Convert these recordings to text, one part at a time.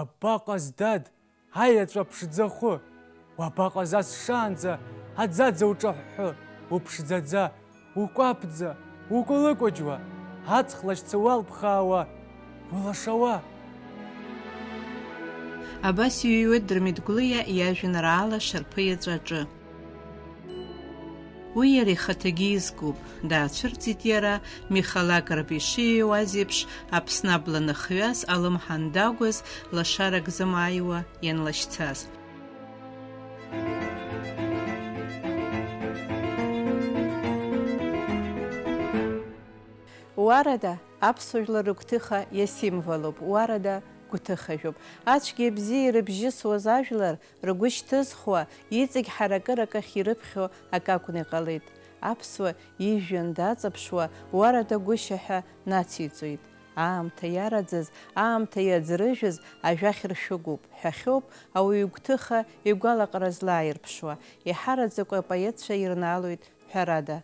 Уабаҟаз, дад, аеҵәа ԥшӡахәы, уабаҟаз ас шаанӡа, аӡаӡа уҿаҳәҳәы, уԥшӡаӡа, укәаԥӡа, укәылыкәыџьуа, аҵх лашьца уалԥхаауа, улашауа. Абас иҩуеит Дырмит Гәлиа иажәеинраала Шарԥыиаҵәаҿы. Уи иара ихаҭагьы изкуп, даацәырҵит иара Михала Карпиши иҩуаз еиԥш Аԥсны абланыхҩас алымҳа андагәаз лашарак зымааиуа ианлашьцаз. Уарада аԥсуа жәлар рыгәҭыха иасимволуп, уарада гәҭыхажәуп. Ацәгьа бзиа ирыбжьысуаз ажәлар ргәы шьҭызхуа, иҵегь ҳаракырак ахь ирыԥхьо акакәны иҟалеит. Аԥсуа ижәҩан даҵаԥшуа, уарада гәышьа нациҵоит. Аамҭа иараӡаз, аамҭа иаӡрыжәыз ажәахь ршәыгуп, ҳәахьоуп ауаҩ гәҭыха игәалаҟара злааирԥшуа. Иҳараӡакәа апоетцәа ирнаалоит ҳәарада.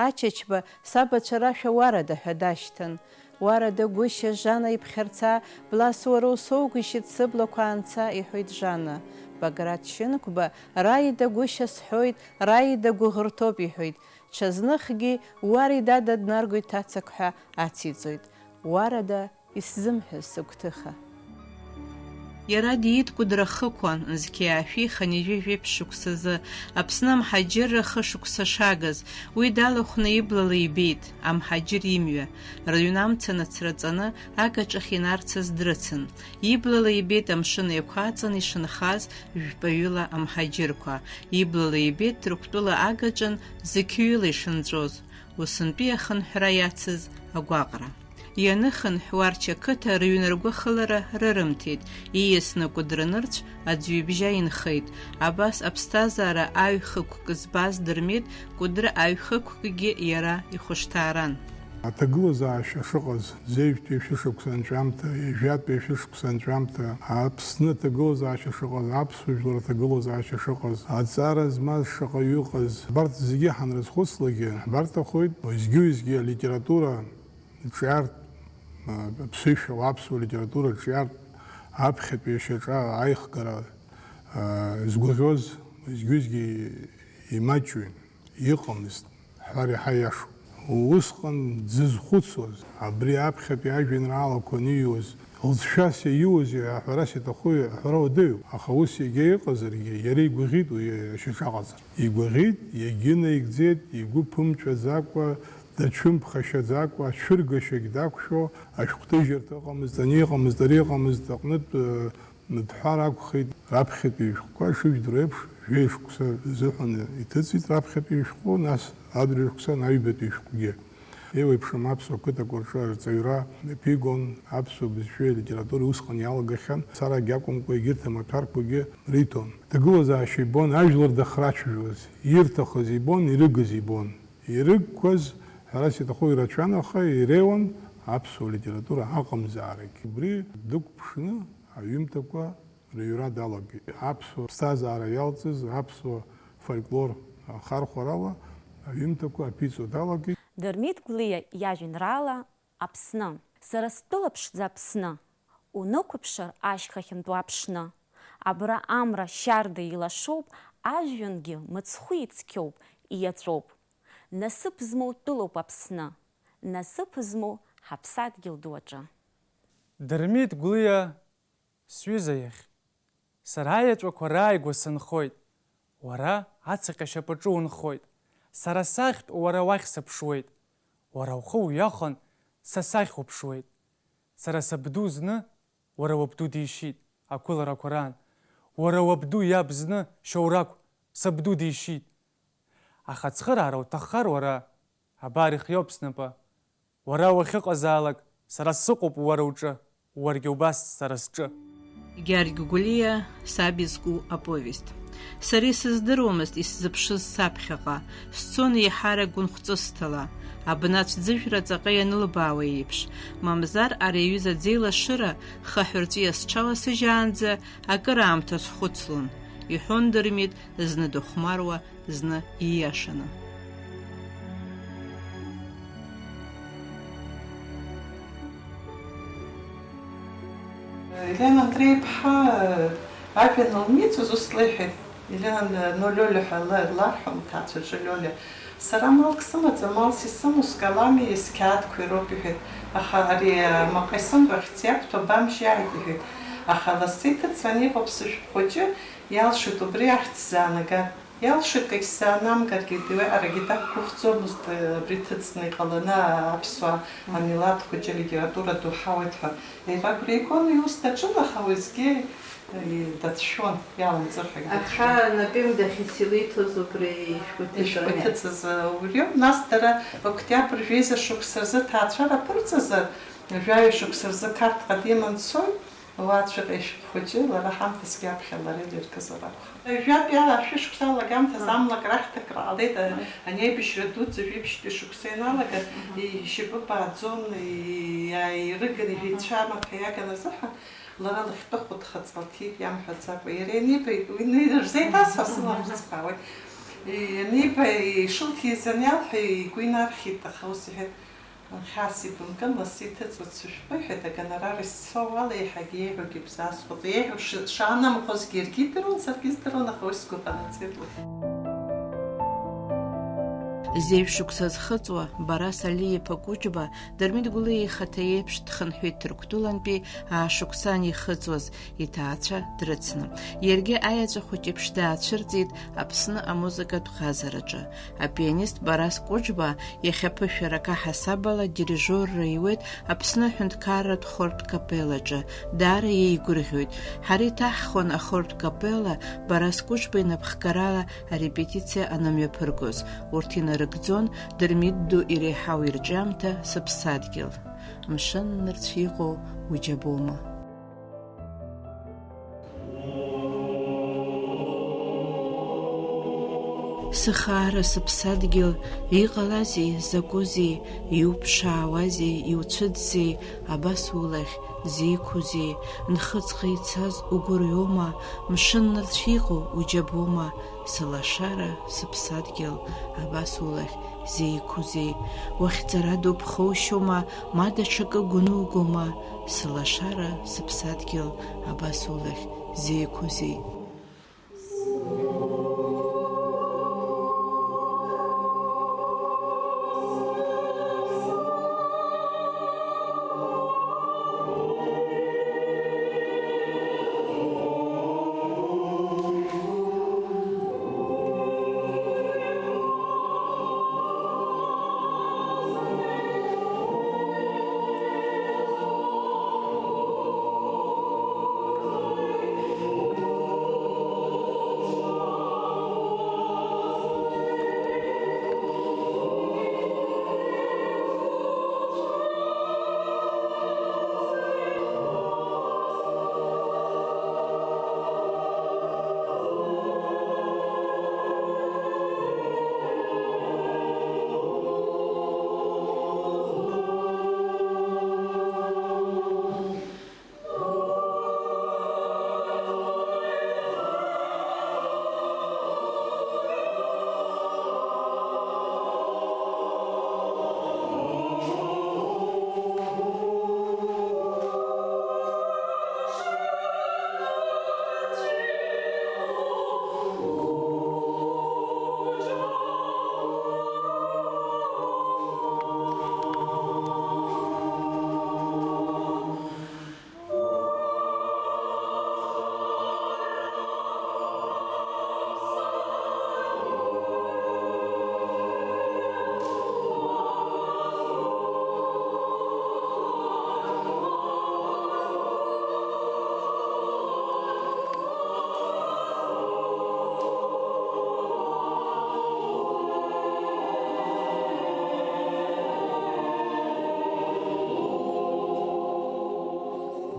Ачачба сабацәа рашәа уарада ҳәа дашьҭан. Уарада гәышьа Жана иԥхьарца, блас уара усоугәышьит сыблақәа анца, иҳәоит Жана. Баграт Шьынқәба раида гәышьа сҳәоит, раида гәыӷырҭоуп иҳәоит. Ҽазныхгьы уари дада днаргоит ҭацак ҳәа ациҵоит. Уарада исзымҳәаз сыгәҭыха. Иара диит Кәыдра Хықәан, зқьиаашәихан ижәижәеиԥш шықәсазы, Аԥсны амҳаџьырра хышықәса шагаз, уи далахәны иблала ибеит, амҳаџьыр имҩа, рыҩн амца нацраҵаны агаҿахь инарцаз дрыцын, иблала ибеит амшын еиқәаҵан ишынхаз жәпаҩыла амҳаџьырқәа, иблала ибеит Ҭырқәтәыла агаҿан зықьҩыла ишынҵәоз, усынтәи ахынҳәра иацыз агәаҟра. Ианыхынҳәуа рчақыҭа рыҩныргәы хылара рырымҭеит, ииасны Кәыдра нырцә аӡҩыбжьа инхеит. Абас аԥсҭазаара аҩхықәк збаз Дырмит Кәыдра аҩхықәкгьы иара ихәышҭааран. Аҭагылазаашьа шыҟаз зеижәтәи шәышықәса анҵәамҭа, ижәатәи шәышықәса анҵәамҭа, Аԥсны аҭагылазаашьа шыҟаз, аԥсуа жәлар аҭагылазаашьа шыҟаз, аҵара змаз шаҟаҩ ыҟаз, абарҭ зегьы ҳанрызхәыцлагьы, ҳбарҭахоит уеизгьы-уеизгьы алитература ҿиарт, ԥсышәала аԥсуа литература ҿиарт, аԥхьатәи шьаҿа аихгара згәаӷьоз уеизгьы-уеизгьы имаҷҩын, иҟамызт, ҳҳәар иаҳа иашоуп. Усҟан дзызхәыцуаз, абри аԥхьатәи ажәеинраалақәа аниҩуаз, лҵшәас иаиуаз аҳәарас иҭаху аҳәара уадаҩуп. Аха ус егьа иҟазаргьы, иара игәаӷьит уи ашьаҿаҟаҵара. Игәаӷьит, иагьынаигӡеит, игәы ԥымҵәаӡакәа, дацәымԥхашьаӡакәа, ацәыргашьагь дақәшәо, ашәҟәҭыжьырҭа ыҟамызт, ани ыҟамызт, ари ыҟамызт, аҟнытә дҳәар акәхеит. Раԥхьатәи ишәҟәқәа шыжәдыруа еиԥш жәеишықәса рзыҳәан иҭыҵит раԥхьатәи ишәҟәы, нас адырҩ шықәса аҩбатәи ишәҟәгьы. Еиуеиԥшым аԥсуа қыҭақәа рҿы арҵаҩра иаԥигон, аԥсуа бызшәеи алитературеи усҟан иалагахьан, сарагьы акәымкәа егьырҭ амаҭәарқәагьы риҭон. Ҭагылазаашьа ибон, ажәлар дахрацәажәоз, ирҭахыз ибон, ирыгыз ибон. Ирыгқәаз ҳәарас иҭаху ирацәан, аха иреиуан аԥсуа литература аҟамзаарагь. Убри дықәԥшны аҩымҭақәа рыҩра далагеит. Аԥсуа ԥсҭазаара иалҵыз, аԥсуа фольклор хархәарала аҩымҭақәа аԥиҵо далагеит. Дырмит Гәлиа иажәеинраала Аԥсны. Сара стәыла ԥшӡа Аԥсны, унықәыԥшыр ашьхахьынтә уаԥшны. Абра амра шьарда илашоуп, ажәҩангьы мыцхәы ицқьоуп, ииаҵәоуп. Насыԥ змоу тәылоуп Аԥсны, насыԥ змоу ҳаԥсадгьыл ду аҿы. Дырмит Гәлиа сҩыза иахь, сара аеҵәақәа рааигәа сынхоит, уара ацаҟь ашьапаҿы унхоит, сара сахьтә уара уахь сыԥшуеит, уара ухы уҩахан са сахь уԥшуеит. Сара сабду зны уара уабду дишьит ақәыларақәа раан, уара уабду иаб зны шьоурақә сабду дишьит. Аха ацхыраара уҭаххар уара, абар ихиоуп снапы. Уара уахьыҟазаалак, сара сыҟоуп уара уҿы, уаргьы убас сара сҿы. Георги Гәлиа саб изку аповест. Сара исыздыруамызт исзыԥшыз саԥхьаҟа, сцон еиҳарак гәынхәҵысҭала, абнацә ӡыжәра ҵаҟа ианылбаауа еиԥш, мамзар ари аҩыза ӡеилашыра хаҳәырҵәиа сҽаласыжьаанӡа акыраамҭа схәыцлон, иҳәон Дырмит зны дыхәмаруа, зны ииашаны. Елена Андреевна ажәҩан лмиҵәаз ус леиҳәеит, Елена нолёлиҳәа ларҳәон ҭаацәаҿы Лиолиа. Сара малк сымаӡам, малс исымоу скалами сқьаадқәеи роуп иҳәеит. Аха ари маҟа исымбо ахьӡиақәҭәо абамжь иааит иҳәеит. Аха лассы иҭыҵуан иҟоуп сышәҟә хәыҷы, иалшоит убри ахьӡ сзаанагар. Иалшоит егь сзаанамгаргьы арагьы дақәгәыӷӡомызт абри ҭыҵны иҟаланы аԥсуаа амилаҭ хәыҷы алитература ду ҳауеит ҳәа. Иара агәра игон иус даҿын, аха уеизгьы дацәшәон, иаламҵыр ҳәа дацәшәон. Аха напим дахьысилиҭоз убри ишәҟәиҭыҵыз убриоуп. Нас дара октиабр жәеиза шықәса рзы ҭаацәара ԥырҵазар, жәаҩа шықәса рзы Қарҭҟа диман дцоит, уаҵәҟьа ишәҟә хәыҷы лара ҳамҭасгьы аԥхьа лара илиркызар акәхап. Жәатәи ашәышықәса алагамҭаз амлак рахьҭак ҟалеит, анеибашьра дуӡӡа жәибжьтәи шықәса ианалага, ишьапы бааӡон, ирыган иҳәеицәамаҭәа иаган азыҳәан, лара лахьтәы хәыдхаҵ лҭиит иамҳәаӡакәа. Иара ианиба уи рзеиҭасҳәа сылаӷырӡқәауеит. Ианиба ишылҭиз аниалҳәа игәы инархьит, аха ус иҳәеит, хьаас ибымкын, лассы иҭыҵуеит сышәҟәы иҳәеит, агонорар исцоу ала еиҳагьы еиӷьугьы бзасхәыт. Еиӷьу шаанамхозгьы иаргьы идыруан, саргьы издыруан, аха уи сгәы ҟанаҵеит. Зеиԥш шықәса зхыҵуа Барас Алиеԥа Кәыҷба Дырмит Гәлиа ихаҭа еиԥш дхынҳәит Ҭырқәтәылантәи аашықәсан ихыҵуаз иҭаацәа дрыцны. Иаргьы аеҵәа хәыҷ еиԥш даацәырҵит Аԥсны амузыкатә ҟазараҿы. Апианист Барас Кәыҷба иахьаԥышәарак аҳасабала дирижорра иуеит Аԥсны аҳәынҭқарратә хортә капеллаҿы. Даара иеигәырӷьоит. Ҳара иҭаҳхон ахортә капелла Барас Кәыҷба инапхгарала арепетициа анымҩаԥыргоз. Урҭ инарыгӡон Дырмит ду иреиҳау ирҿиамҭа сыԥсадгьыл. Мшын нырцә иҟоу уџьабома. Сыхаара сыԥсадгьыл, иҟалазеи, закәызеи, иуԥшаауазеи, иуцәыӡзеи, абас улахь зеиқәузеи, нхыҵҟа ицаз угәырҩома, мшын нырцә иҟоу уџьабома, сылашара сыԥсадгьыл, абас улахь зеиқәузеи, уахьӡара ду ԥхоушьома, ма даҽакы гәнугома, сылашара сыԥсадгьыл, абас улахь зеиқәузеи.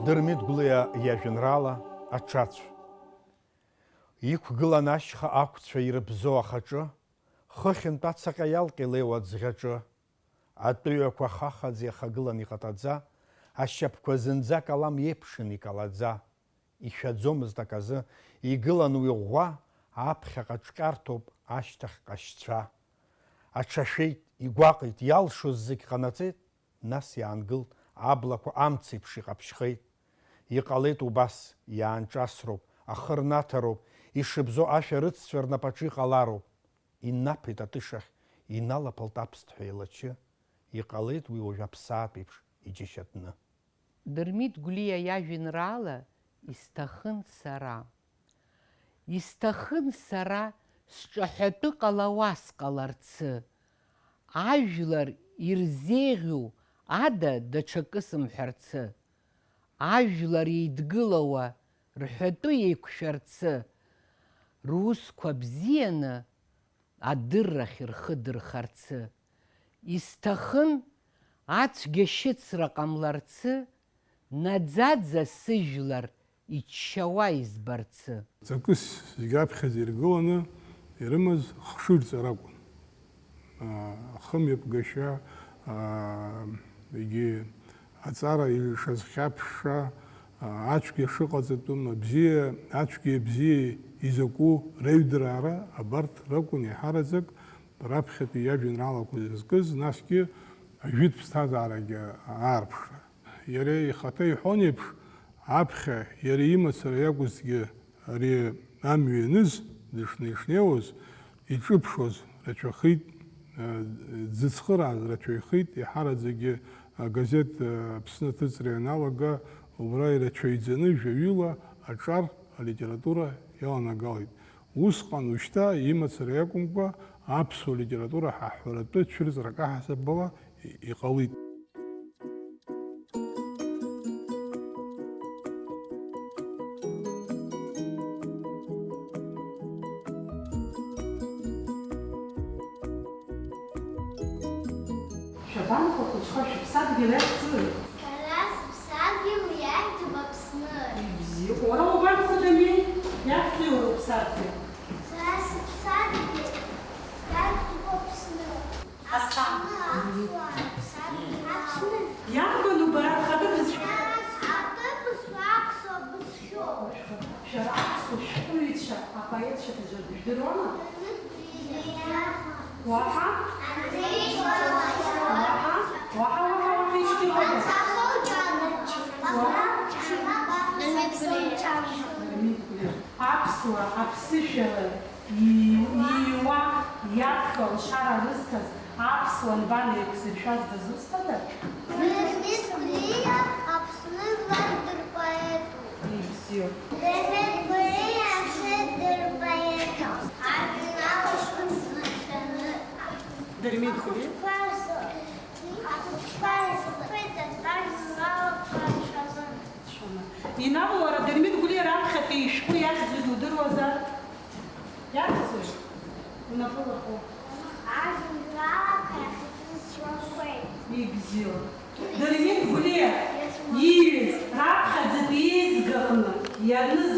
Дырмит Гәлиа иажәеинраала аҽацә. Иқәгылан ашьха ақәцәа ирыбзо ахаҿы, хыхьынтә ацаҟьа иалҟьа илеиуа аӡӷьаҿы. Атәыҩақәа хахаӡа иахагылан иҟатаӡа, ашьапқәа зынӡа калам иеиԥшын икалаӡа. Ишәаӡомызт аказы, игылан уи ӷәӷәа, аԥхьаҟа ҿҟьарҭоуп ашьҭахь ҟашьцәа. Аҽашәеит, игәаҟит, иалшоз зегь ҟанаҵеит, нас иаангылт, аблақәа амца еиԥш иҟаԥшьхеит. Иҟалеит убас, иаанҿасроуп, ахы рнаҭароуп, ишыбзо ашәарыццәа рнапаҿы иҟалароуп. Инаԥеит атышахь, иналаԥалт аԥсҭҳәа еилачы. Иҟалеит уи уажә аԥсаатә еиԥш иџьашьатәны. Дырмит Гәлиа иажәеинраала исҭахын сара. Исҭахын сара сҿаҳәатәы ҟалауа сҟаларцы. Ажәлар ирзеиӷьу ада даҽакы сымҳәарцы. Ажәлар еидгылауа рҳәатәы еиқәшәарцы. Русқәа бзианы адыррахь рхы дырхарцы. Исҭахын ацәгьа шьыцра ҟамларцы, наӡаӡа сыжәлар иччауа избарцы. Ҵакыс зегьы аԥхьаӡа иргыланы ирымаз хшыҩрҵара акәын. Ахымҩаԥгашьа, егьи аҵара ишазхьаԥшша, ацәгьа шыҟаҵатәым, абзиа, ацәгьа бзиа изакәу реҩдраара абарҭ ракәын иаҳараӡак раԥхьатәи иажәеинраалақәа зызкыз, насгьы ажәытә ԥсҭазаарагьы аарԥшра. Иара ихаҭа иҳәон еиԥш, аԥхьа иара имацара иакәызгьы ари амҩа ианыз, дышнеиуаз, иҿыԥшуаз рацәахеит, дзыцхырааз рацәаҩхеит, иаҳараӡагьы агазеҭ Аԥсны аҭыҵра ианалага, убра ирацәаҩӡаны жәаҩыла аҿар, алитература иаланагалеит. Усҟан ушьҭа имацара иакәымкәа аԥсуа литература ҳаҳәаратәы цәырҵрак аҳасаб ала иҟалеит. Шабанқәа хәыҷқәа шәыԥсадгьыл иахьӡоит. Ҳара сыԥсадгьыл иахьӡуп Аԥсны. Бзиоуп. Уара убанхәыҷами? Иахьӡои уара уԥсадгьыл? Сара сыԥсадгьыл иахьӡуп Аԥсны. Аԥсны. Иарбану бара бхатәы бызшәа? Атәы бызшәа аԥсуа бызшәоуп. Шәара аԥсуа шәҟәыҩҩцәа, апоетцәа жәдыруама? Уаҳа? Аԥсуа аԥсышәала ииуа иаԥхьо алшара рызҭаз аԥсуа нбан еиқәзыршәаз дызусҭада? Дырмит Гәлиа Аԥсны жәлар дырпоетуп. Ибзиоуп. Дырмит Гәлиа Аԥсны дырпоетуп. Ажәеинраала шәмыцхрааны. Дырмит Гәлиа? Инал уара Дырмит Гәлиа раԥхьатәи ишәҟәы иахьӡоит удыруазар? Иахьӡоит? Унапылахәы. Ажәеинраалақәа иахьӡуп. Ибзиоуп. Дырмит Гәлиа ииҩыз раԥхьаӡатәи иеизганы ианыз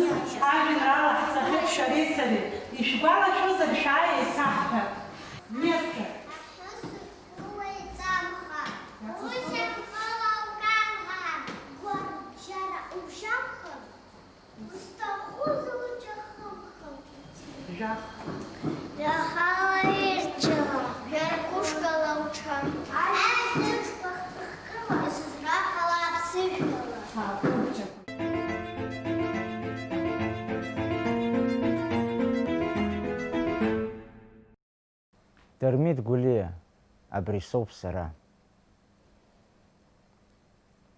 ажәеинраала ҳҵахьеит шәареи сареи. Ишәгәалашәозар шәааи еицаҳҳәа. Нестор. Яхала ирчила, жаркушка лауча. Изракала апсышвала. Дырмит Гәлиа, абри соуп сара.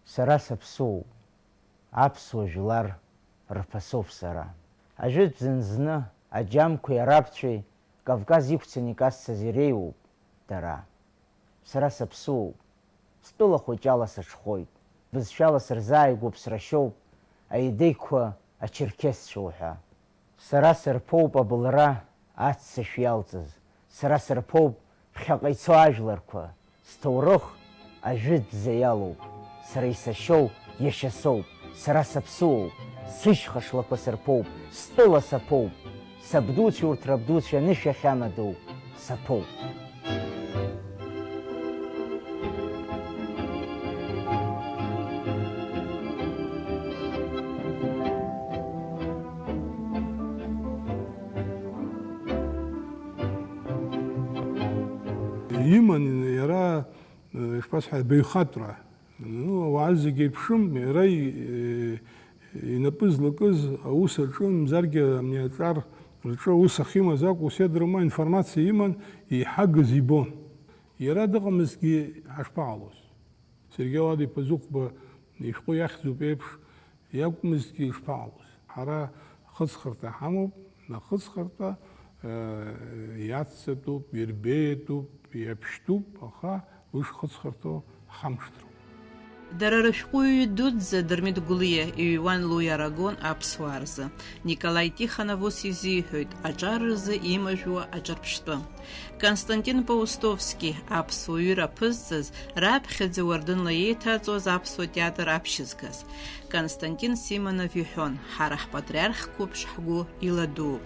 Сара саԥсоуп, аԥсуа жәлар рԥасоуп сара. Ажәытә зынзны аџьамқәеи арабцәеи Кавказ иқәцаны икасцаз иреиуоуп дара. Сара саԥсоуп, стәыла хәыҷала саҽхәоит, бызшәала сырзааигәоуп, срашьоуп, аидеиқәа ачерқьесцәа уҳәа. Сара сырԥоуп абылра аццышә иалҵыз, сара сырԥоуп ԥхьаҟа ицо ажәларқәа, сҭоурых ажәытәӡа иалоуп, сара исашьоу иашьа соуп, сара саԥсуоуп, сышьха шлақәа сырԥоуп, стәыла саԥоуп, сабдуцәа урҭ рабдуцәа анышә ахьамадоу саԥоуп. Иман иара ишԥасҳәаз баҩхатәра. Ауаа зегьы еиԥшым, иара инапы злакыз аус аҿы мзаргьы амниаҿар рҿы аус ахьимаз акәу Седрыма информациа иман, иҳагыз ибон. Иара дыҟамызгьы ҳашԥаҟалоз? Сергеи Ладиԥа Зыхәба ишәҟәы иахьӡуп еиԥш, иакәмызгьы ишԥаҟалоз? Ҳара хыҵхырҭа ҳамоуп, ахыҵхырҭа иаццатәуп, ирбеиатәуп, иаԥшьтәуп, аха уи шхыҵхырҭоу ҳамшҭроуп. Дара рышәҟәыҩҩы дуӡӡа Дырмит Гәлиа иҩуан Луи Арагон аԥсуаа рзы. Николаи Тихонов ус изиҳәоит аҿар рзы имажәуа аҿырԥштәы. Константин Паустовски аԥсуа ҩыра ԥызҵаз, раԥхьаӡа уардынла еиҭаҵуаз аԥсуа театр аԥшьызгаз. Константин Симонов иҳәон, ҳара ҳпатриарх қәыԥш ҳгәы иладууп.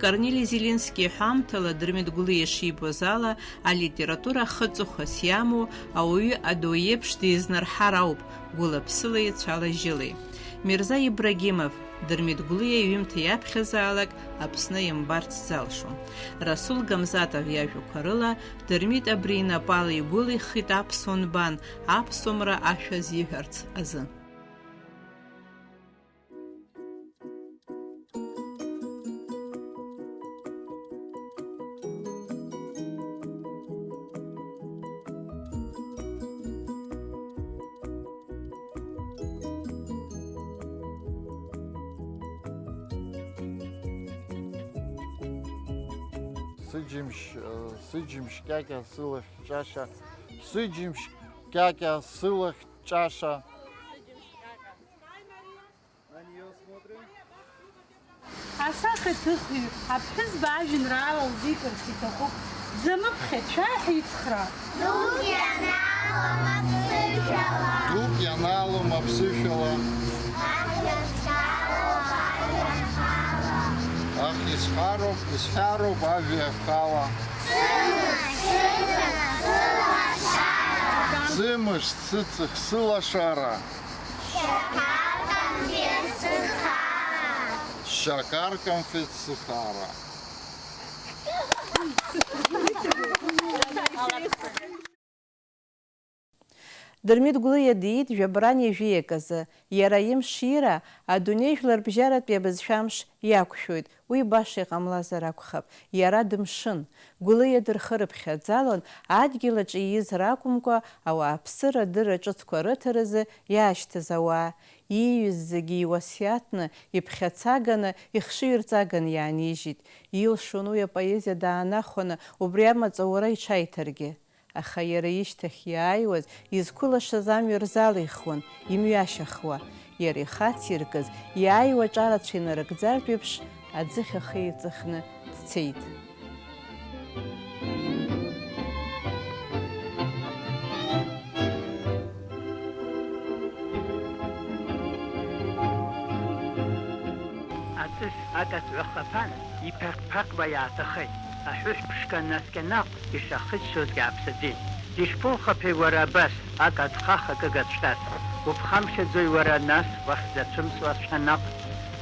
Корнели Зеленски иҳәамҭала Дырмит Гәлиа шибоз ала, алитература хыҵыхәас иамоу ауаҩы адау иеиԥш дизнарҳар ауп, гәыла-ԥсылеи цәала-жьылеи. Мирза Ибрагимов Дырмит Гәлиа иҩымҭа иаԥхьазаалак Аԥсны имбарц залшон. Расул Гамзатов иажәақәа рыла Дырмит абри инапала игәылихит аԥсуа нбан, аԥсуамра ашәа азиҳәарц азы. Сыџьымшь кьакьа сылахь ҷаша, сыџьымшь кьакьа сылахь ҷаша. Асахьа ҭыхҩы, аԥҳәызба ажәеинраала лзикырц иҭахуп, дзамыԥхьеит, шәааҳәа ицхраа. Дук ианаалом аԥсышәала. Ах, исҳәароуп ажәа хала. Сымыш цыцых сылашара. Шакар конфет сыхара. Дырмит Гәлиа диит жәабран ижәиак азы, иара имшира адунеи жәларбжьаратәи абызшәамш иақәшәоит, уи баша иҟамлазар акәхап, иара дымшын. Гәлиа дырхырыԥхьаӡалон адгьыл аҿы иизар акәымкәа ауааԥсыра адырра ҿыцқәа рыҭаразы иаашьҭыз ауаа. Ииҩыз зегьы иуасиаҭны, иԥхьацаганы, ихшыҩрҵаганы иаанижьит. Илшон уи апоезиа даанахәаны, убри амаҵура иҽаиҭаргьы. Аха иара ишьҭахь иааиуаз изқәылашаз амҩа рзалихуан, имҩашьахуа. Иара ихациркыз, иааиуа ҿарацәа инарыгӡартә еиԥш, аӡыхь ахы иҵыхны дцеит. Аҵыс акаҵәахаԥан иԥаҟ-ԥаҟуа иааҭахеит. Аҳәыҳә ԥшқа наскьа-наҟ ишахыҵәцозгьы ааԥсаӡеит. Дишԥоухаԥеи уара абас, акаҵхаха кыгацәтас? Уԥхамшьаӡои уара нас уахьзацәымсуазшәа наҟ?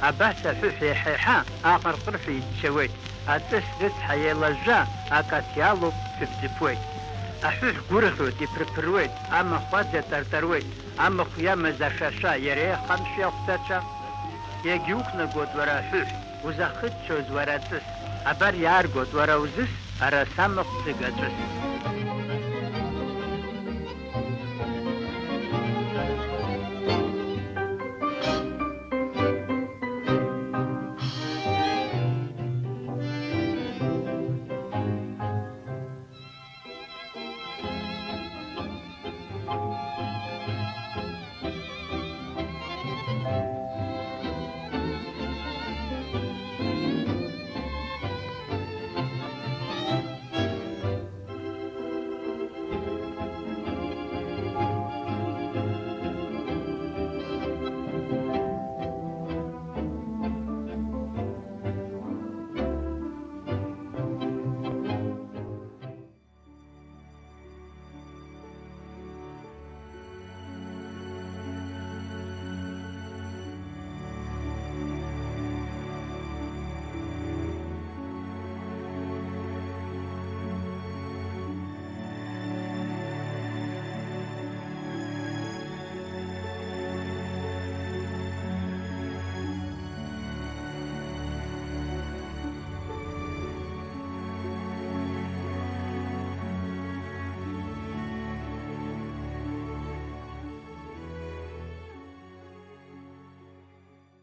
Абас аҳәыҳә еиҳа-еиҳа аҟырҟырҳәа иччауеит. Аҵыс рыцҳа еилажәжәа акац иалоуп, шәыбзыԥуеит. Аҳәыҳә гәырӷьоит, иԥырԥыруеит, амахә аҵаҵартаруеит, амахә иамаз ашаша иара иахамшәа иахәҭацәа. Иагьуқәнагоит уара аҳәыҳә, узахыҵәцоз уара аҵыс. Абар иааргоит уара узыс, араса амахә ӡыгаҵәыс.